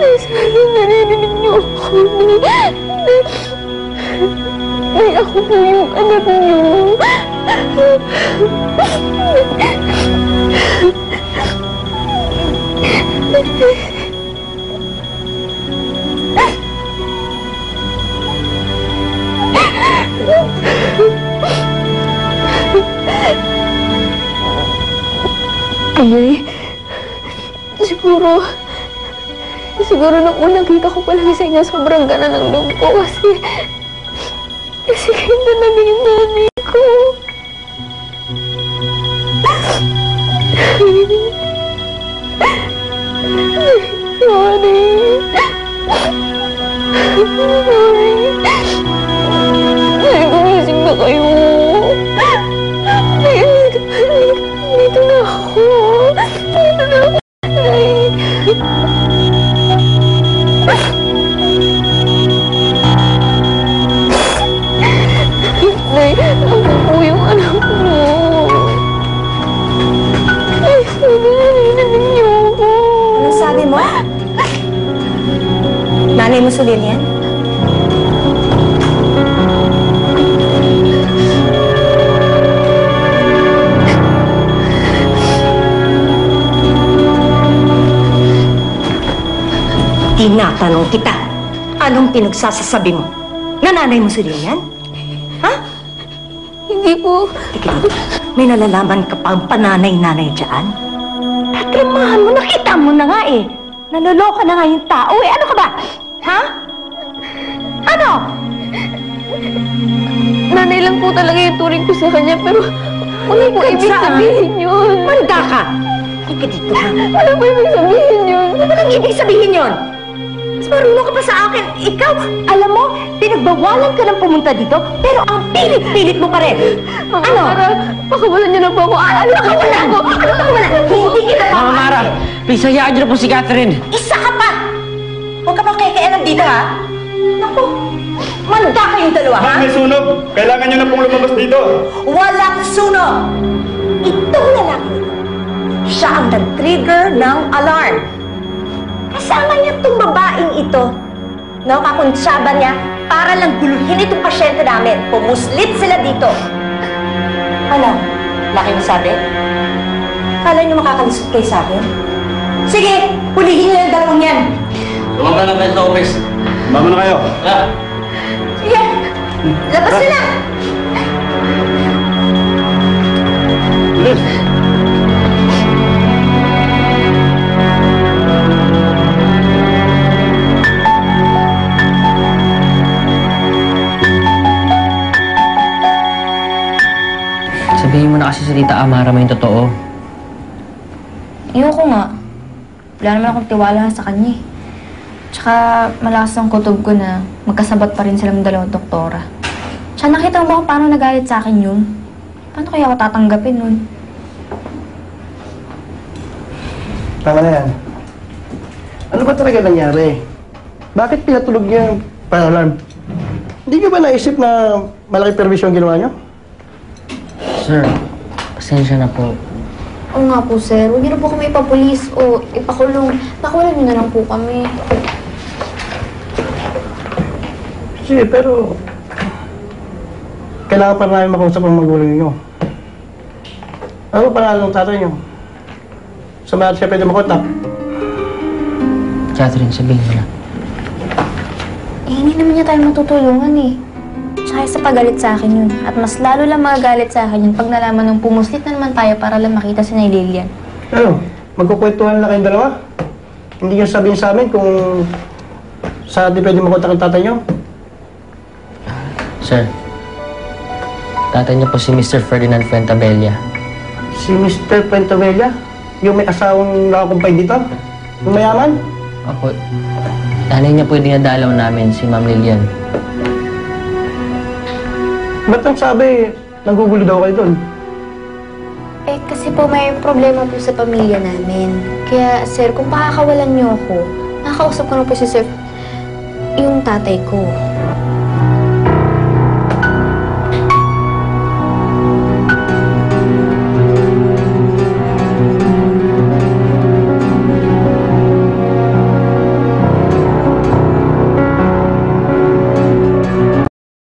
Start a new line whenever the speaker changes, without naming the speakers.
Sana narinig niyo ako. Nay, ako po yung anak niyo. Ay, siguro nung unang kita ko palagi sa inyo, sobrang gana ng loob ko kasi kayo talaga yung nanay ko. Sorry. Ay, gumising na kayo. Ay, dito na ako. Dito na ako. Nay, ako po yung anak mo. Ay, sana narinig niyo ako.
Anong sabi mo? Nanay mo si Lilian? Tinatanong kita, anong pinagsasasabi mo? Nanay mo si Lilian? Ha?
Hindi po.
Tika dito, may nalalaman ka pang pananay-nanay dyan? Tatramahan mo, nakita mo na nga eh. Naloloka na nga yung tao eh. Ano ka ba? Ha? Ano?
Nanay lang po talaga yung turing ko sa kanya, pero wala po ibig sabihin yun.
Manda ka! Tika dito ha.
Wala po ibig sabihin yun.
Ano nang ibig sabihin yun? Mas marunong ka pa sa akin. Ikaw, alam mo, pinagbawalan ka ng pumunta dito, pero ang pilit-pilit mo pa rin.
Mama
Ano?
Mara, pakawalan niyo na po ako.
Ano pakawalan? Ano pakawalan? Hindi kita pa.
Mama Mara, please hayaan niyo na po si Catherine.
Isa ka pa! Huwag ka pang kaya-kaya dito, ha? Naku, manda kayong dalawa, ha?
Ma'am, may sunog! Kailangan niyo na pong lumabas dito!
Walang sunog! Itong lalaki nito, siya ang nag-trigger ng alarm. Kasama niya itong babaeng ito. No, kakuntsaba niya para lang guluhin itong pasyente namin. Pumuslit sila dito. Ano? Laki mo sabi? Kala niyo makakalisot kayo sa akin? Sige, hulihin niyo yung dalawang yan.
Lumabas na tayo sa office.
Mama na kayo!
Ha?
Sige, labas na lang.
Bilis!
Sabihin mo na kasi sa Tita Amara mo yung totoo.
Ayoko nga. Wala naman akong tiwala sa kanya eh. Tsaka malakas ang kutob ko na magkasabot pa rin silang dalawang doktora. Tsaka nakita mo ba kung paano nagalit sa akin yun? Paano kaya ako tatanggapin nun?
Tama na yan. Ano ba talaga nangyari? Bakit pinatulog niyo yung fire-alarm? Hindi niyo ba naisip na malaki perwisyo ang ginawa niyo?
Sir, pasensya na po.
Oo nga po, sir. Huwag niyo na po kami ipapulis o ipakulong. Pakulan niyo na lang po kami.
Sige, pero kailangan pa namin makausap ang magulang niyo. Ano ba pangalan ng tatay niyo? Sa mga siya pwede makontak?
Catherine, sabihin mo na.
Eh, hindi naman niya tayo matutulungan eh. Tsaka sa pagalit sa akin yun. At mas lalo lang magagalit sa akin yun pag nalaman nung pumuslit na naman tayo para lang makita si Nay Lilian.
Ano? Magkukwentuhan na kayong dalawa? Hindi niyo sabihin sa amin kung saan di pwede makontak ang tatay niyo?
Sir, tatay niya po si Mr. Ferdinand Fuentabella.
Si Mr. Pentavella? Yung may asawang nakakumpay dito? Yung mayaman?
Opo, nanay niya po yung dinadalaw namin, si Ma'am Lilian.
Ba't ang sabi, nanggugulo daw kayo doon?
Eh, kasi po may problema po sa pamilya namin. Kaya, sir, kung pakakawalan niyo ako, makakausap ko na po si sir, yung tatay ko.